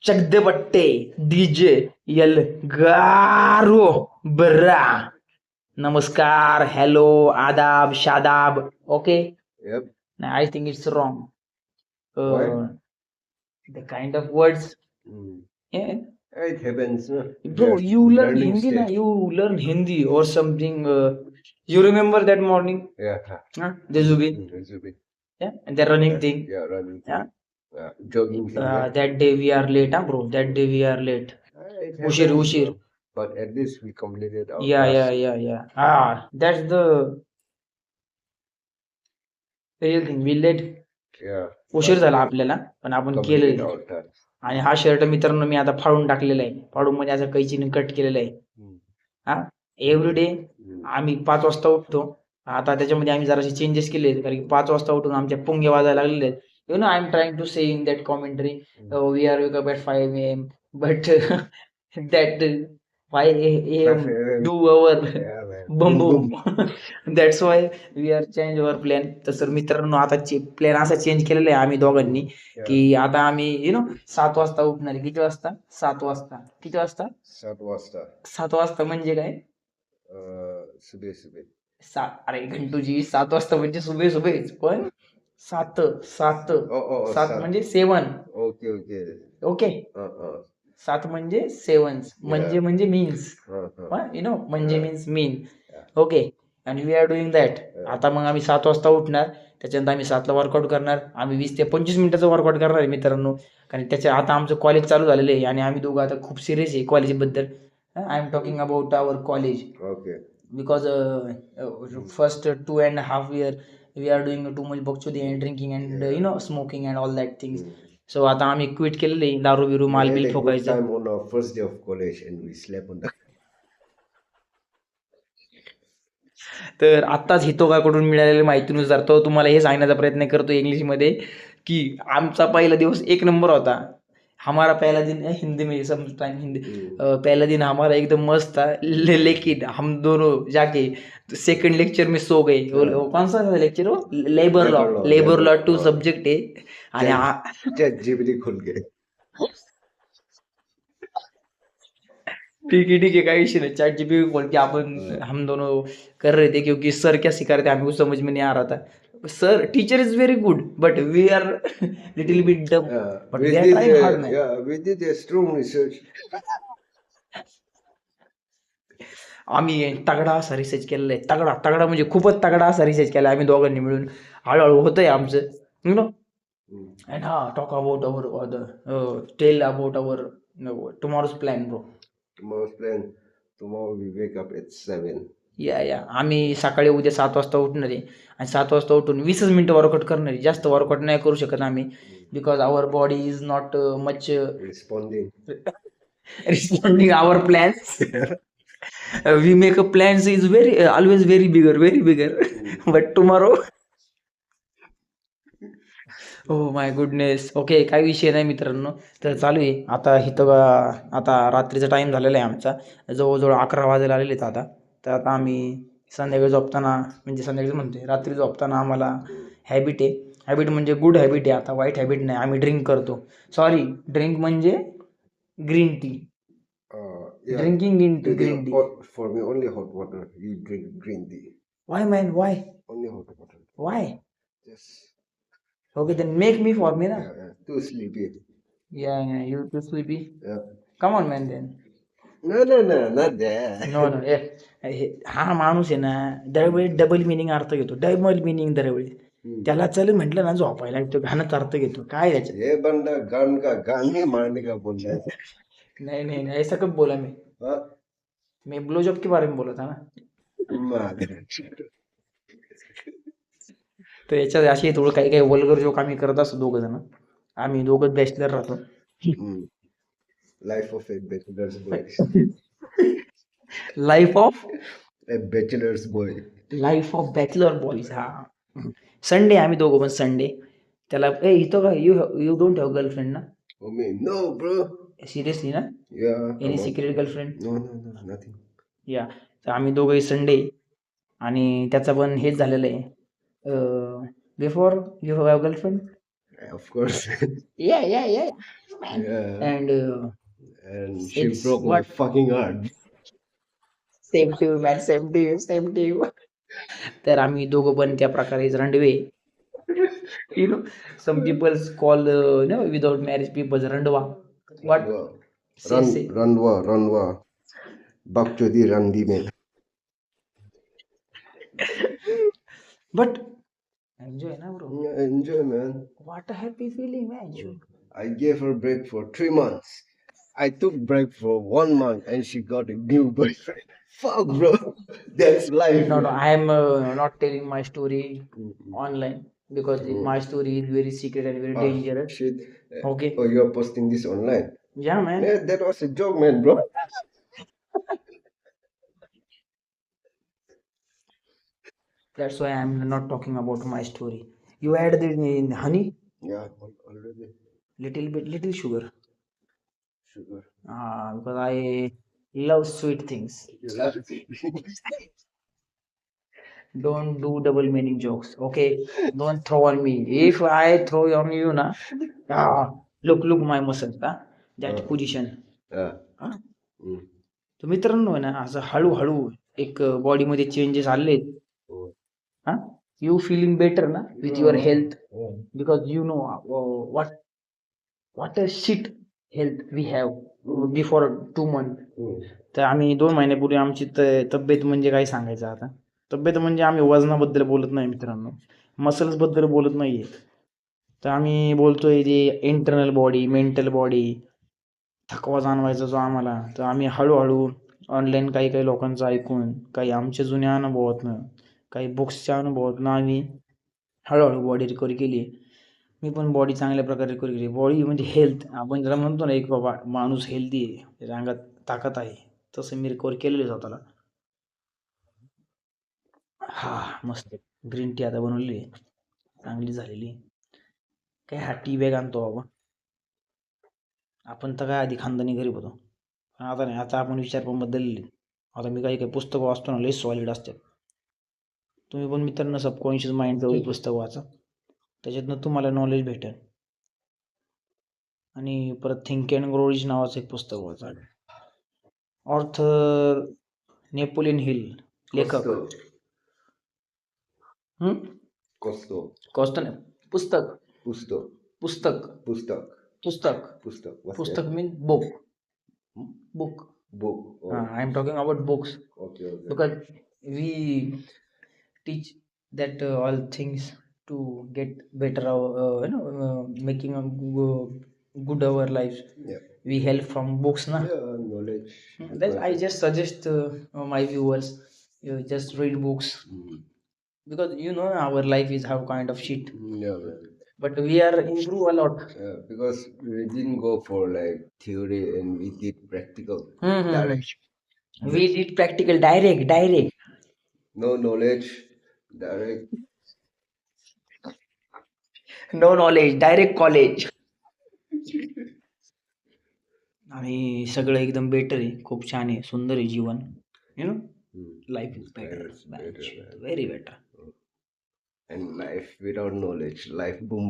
चगदेपट्टे DJ L गारो बरा. नमस्कार, hello, आदाब, Shadab. Okay. Yep. I think it's wrong. Why? The kind of words. Mm. Yeah. It happens, no? Bro, Just you learn learning Hindi na? stage. You learn Hindi or something. You remember that morning? Yeah. The Zubi. It's a bit. Yeah. And the running thing. Yeah, running. Yeah. Jogging thing. Yeah. That day we are late, huh, bro? That day we are late. It Ushir, happens, ushir. bro. But at least we completed our Yeah, task. yeah. That's the real thing. We late. Yeah. उशीर but झाला we आपल्याला, पण आपण completed केलेलं. our task. आणि हा shirt मित्रांनो मी आता फाडून टाकलेला आहे. फाडून म्हणजे असं कैचीने कट केलेला आहे. Mm. हा एव्हरी डे Mm. आम्ही 5 वाजता उठतो. आता त्याच्यामध्ये आम्ही जरासे चेंजेस केले, कारण की 5 वाजता उठून आमच्या पुंगे वाजायला लागलेले आहेत. You know I am trying to say in that commentary we are wake up at 5 AM but that 5 AM do our Yeah, man. Boom Boom, boom. That's why we are change our plan. तर मित्रांनो आता plan असा change केलेला आहे आम्ही दोघांनी, Yeah. की आता आम्ही 7 वाजता उठणार आहे. किती वाजता? 7 वाजता. किती वाजता? 7 वाजता. 7 वाजता म्हणजे काय? सुबह. अरे घंटूजी, 7 वाजता म्हणजे सुबेच, पण 7 7. म्हणजे 7. Okay. ओके. 7 म्हणजे 7 म्हणजे मीन्स, म्हणजे मीन्स मीन. ओके. आणि वी आर डुईंग दॅट. आता मग आम्ही 7 वाजता उठणार, त्याच्यानंतर आम्ही 7ला वर्कआउट करणार. आम्ही 20 ते 25 मिनिटाचं वर्कआउट करणार आहे मित्रांनो, कारण त्याच्या आता आमचं कॉलेज चालू झालेलं आहे आणि आम्ही दोघं आता खूप सिरियस आहे कॉलेजबद्दल. I am talking about our college. Okay. Because first 2.5 year we are doing too much bakchudi and drinking and smoking and all that things. So आता आम्ही क्विट केलेलं आहे दारू बिरू We माल had bill a good ठोकायचं. time on our first day of college and we slept on the. तर आत्ताच हितोगाकडून मिळालेल्या माहितीनुसार तो तुम्हाला हे सांगण्याचा प्रयत्न करतो इंग्लिशमध्ये, की आमचा पहिला दिवस 1 नंबर होता. हमारा पहला दिन हिंदी में समटाइम हिंदी पहला दिन हमारा एकदम मस्त था. लेकिन हम दोनों जाके सेकंड लेक्चर में सो गए. कौन सा लेक्चर हो? लेबर लॉ 2 सब्जेक्ट आहे. आणि ChatGPT खुल गए. ठीक है काही विषय नहीं. ChatGPT बोल के अपन हम दोनों कर रहे थे, क्योंकि सर क्या सिखा रहे थे हमको समझ में नहीं आ रहा था. Sir teacher is very good but we are little bit dumb. But we are trying hard man. We did a strong research. आम्ही तगडा असा रिसर्च केलेला आहे. तगडा म्हणजे खूपच तगडा असा रिसर्च केला आम्ही दोघांनी मिळून. हळूहळू होतंय आमचं, you know. And talk about our tell about our tomorrow's plan bro. Tomorrow's plan. Tomorrow we wake up at 7. या आम्ही सकाळी उद्या 7 वाजता उठणार आहे आणि 7 वाजता उठून 20 मिनिटं वर्कआउट करणार आहे. जास्त वर्कआउट नाही करू शकत आम्ही, because our body is not much responding our plans. We make a plans is always very bigger but tomorrow. Oh my goodness. Okay, काही विषय नाही मित्रांनो. तर चालू आहे आता आता रात्रीचा टाईम झालेला आहे आमचा, जवळजवळ 11 वाजायला आलेले आहेत आता. तर आता आम्ही संध्याकाळी झोपताना, म्हणजे संध्याकाळी म्हणते रात्री झोपताना आम्हाला हॅबिट म्हणजे गुड हॅबिट आहे, आता वाईट हॅबिट नाही. आम्ही ड्रिंक करतो. सॉरी, ड्रिंक म्हणजे green tea. Drinking green tea. For me, only hot water. You drink green tea. Why man? Why? Only hot water. Why? Yes. Okay, then make me for me na. Yeah. Too sleepy. Yeah, you're too sleepy. Yeah. Come on man then. No, not that. No. हा माणूस आहे ना, दरवेळी double meaning अर्थ घेतो. दरवेळी त्याला चल म्हटलं ना झोपायला, तो घाणच अर्थ घेतो. काय त्याच्यात? ये बंदा गाने मारने का बोल रहा है. नहीं, ऐसा कब बोला मैं? मैं ब्लो जॉब के बारे में बोला था ना. तर याच्यात अशी थोडं काही वल्गर जोक आम्ही करत असतो दोघं जण. आम्ही दोघं बॅचलर राहतो. Life of a bachelors boy. Life of a bachelors boy. Life of bachelor boys. हा संडे आम्ही दोघं पण संडे त्याला इथं का यू डोंट हॅव गर्लफ्रेंड ना? No bro. सिरियसली ना? Any secret girlfriend? No nothing. या तर आम्ही दोघंही संडे, आणि त्याचं पण हेच झालेलं आहे. Before you have girlfriend? Of course. या Yeah. and And she it's broke my what fucking heart. Same to man same to you same to you. तर आम्ही दोघं पण त्या प्रकारे रंडवे. You know, some people call without marriage people randwa. What? Say. Ranwa. Bakchodi Randi mein. But enjoy na bro. Yeah, enjoy, man. What a happy feeling, man. I gave her break for 3 months. I took break for 1 month and she got a new boyfriend. Fuck, bro. That's life. No, man. I am not telling my story online because my story is very secret and very Ah, dangerous. shit. Okay. Oh, you're posting this online? Yeah, man. Yeah, that was a joke, man, bro. That's why I'm not talking about my story. You add the honey, Yeah, already. little sugar. Sugar. Because I love sweet things. You love it. Don't do double meaning jokes, okay? Don't throw on me. If I throw on you na, look my muscles, that position. Yeah. हा? Mm. तर मित्रांनो ना असं हळूहळू एक बॉडीमध्ये changes आले. Oh. हा, यू फिलिंग बेटर ना with your health because you know what a shit health we have before 2 months. तर आम्ही 2 महिन्यापूर्वी आमची तब्येत म्हणजे काय सांगायचं आता. तब्येत म्हणजे आम्ही वजनाबद्दल बोलत नाही मित्रांनो, मसल्स बद्दल बोलत नाहीये. तर आम्ही बोलतोय जे इंटरनल बॉडी, मेंटल बॉडी, थकवा जाणवायचा जो आम्हाला. तर आम्ही हळूहळू ऑनलाईन काही लोकांचं ऐकून, काही आमच्या जुन्या अनुभवातनं, काही बुक्सच्या अनुभवातनं आम्ही हळूहळू बॉडी रिकव्हरी केली. मी पण बॉडी चांगल्या प्रकारे रिकव्हरी केली. बॉडी म्हणजे हेल्थ, आपण ज्याला म्हणतो ना एक बाबा माणूस हेल्दी आहे, त्याच्या अंगात ताकद आहे, तसं मी रिकव्हर केलेलं स्वतःला. मस्त ग्रीन टी आता बनवलेली आहे, चांगली झालेली. काय हा टी बॅग आणतो बाबा. आपण तर काय आधी खानदानी गरीब होतो, आता नाही. आता आपण विचार पण बदलले. आता मी काही पुस्तकं वाचतो ना, लई सॉलिड असतात. तुम्ही पण मित्रांनो सबकॉन्शियस माइंडचं पुस्तक वाचा, त्याच्यातनं तुम्हाला नॉलेज भेटेल. आणि परत थिंक अँड ग्रो रिच नावाचं एक पुस्तक वाचा. ऑर्थर नेपोलियन हिल, लेखक. कॉस्टन पुस्तक मीन book. I am talking about books. Okay. Because we teach that all things to get better making a good our lives. Yeah. We help from books na. Yeah, knowledge. That I just suggest my viewers, you just read books. Because our life is how kind of shit, Yeah, man. but we are improve a lot. Because we didn't go for like theory and we did practical. Direct. We did practical direct. No knowledge, direct. No knowledge, direct college. आणि सगळं एकदम better आहे, खूप छान आहे, सुंदर आहे जीवन. Life is better, very better. And life without knowledge, life boom.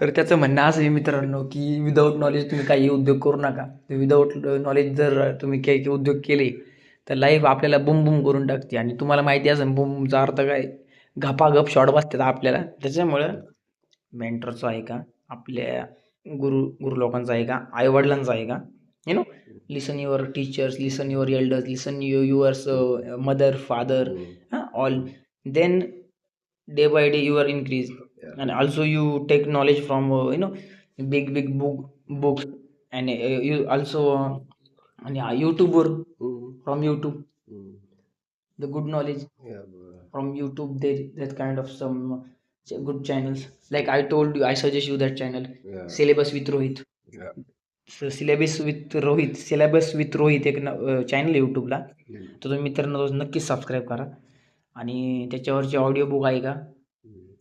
तर त्याचं म्हणणं असं आहे मित्रांनो की विदाऊट नॉलेज तुम्ही काही उद्योग करू नका. विदाऊट नॉलेज जर तुम्ही काही उद्योग केले तर लाईफ आपल्याला बुम करून टाकते. आणि तुम्हाला माहिती असेल बुमचा अर्थ काय, गपागप शॉर्ट बसतात आपल्याला. त्याच्यामुळं मेंटरचं आहे का, आपल्या गुरु लोकांचा आहे का, आई वडिलांचा आहे का, listen your teachers, listen your elders, listen your mother, father, all. Then day by day you are increase. And also you take knowledge from big books. And you also YouTuber, from YouTube, the good knowledge. Yeah, bro. From YouTube that kind of some good channels. Like I told you, I suggest you that channel. Yeah. Syllabus with Rohit. Yeah. So syllabus with Rohit एक channel आहे यूट्यूबला. तर तुम्ही मित्रांनो नक्कीच subscribe करा. आणि त्याच्यावरचे audio book आहे का,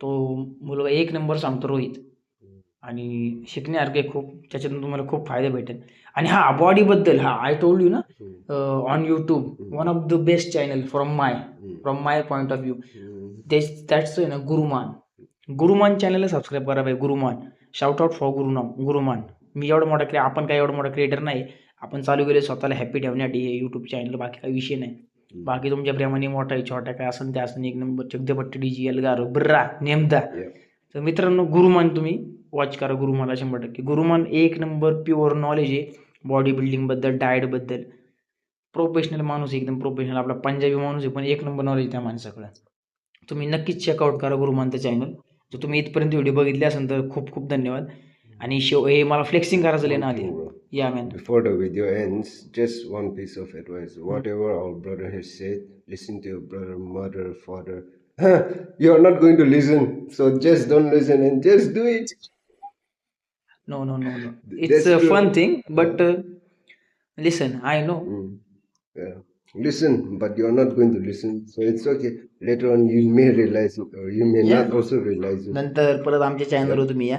तो मुलगा एक नंबर सांगतो रोहित. आणि शिकण्यासारखे खूप, त्याच्यातून तुम्हाला खूप फायदा भेटेल. आणि बॉडीबद्दल आय टोल्ड यू ना, on YouTube one of the best channel from my point of view, that's Guruman. Guruman चॅनलला सबस्क्राईब करा भाई. Guruman, shout out for Guruman. मी एवढा मोठा आपण काही एवढा मोठा क्रिएटर नाही. आपण चालू केले स्वतःला हॅपी ठेवण्यासाठी हे यूट्यूब चॅनल, बाकी काही विषय नाही. बाकी तुमच्या प्रेमाने मोठा आहे छोटा काय असेल ते असं एक नंबर चगदेपट्टी DGL गारो ब्रा नेमदा. तर मित्रांनो गुरुमान तुम्ही वॉच करा. गुरुमाला 100%. गुरुमान एक नंबर प्युअर नॉलेज आहे बॉडी बिल्डिंगबद्दल, डाएटबद्दल. प्रोफेशनल माणूस, एकदम प्रोफेशनल. आपला पंजाबी माणूस आहे पण एक नंबर नॉलेज त्या माणसाकडं. तुम्ही नक्कीच चेकआउट करा गुरुमानचं चॅनल. जर तुम्ही इथपर्यंत व्हिडिओ बघितले असेल तर खूप खूप धन्यवाद. आणि हे मला फ्लेक्सिंग करायचं आहे ना आधी. या man. Before the video ends, just one piece of advice. Whatever our brother has said, listen to your brother, mother, father. You're not going to listen, so just don't listen and just do it. No. It's That's a true. fun thing, but listen, I know. Yeah. Listen, but you're not going to listen, so it's okay. Later on, you may realize it, or you may not also realize it. नंतर परत आमच्या चॅनलवर तुम्ही या.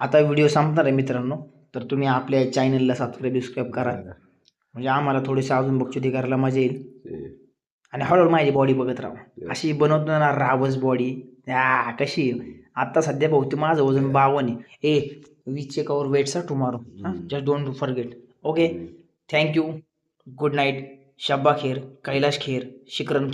आता video संपणार आहे मित्रांनो, तर तुम्ही आपल्या चॅनलला सबस्क्राईब करा. म्हणजे आम्हाला थोडीशी अजून बक्षुदी करायला मजा येईल. आणि हळूहळू माझी बॉडी बघत राहा. अशी बनवतो ना रावस बॉडी कशी. आता सध्या बहुतेक माझं वजन 52 आहे. We check our weights tomorrow. Just don't forget. Okay, thank you. Good night. शब्बा खेर, कैलाश खेर, शिकरन खेर.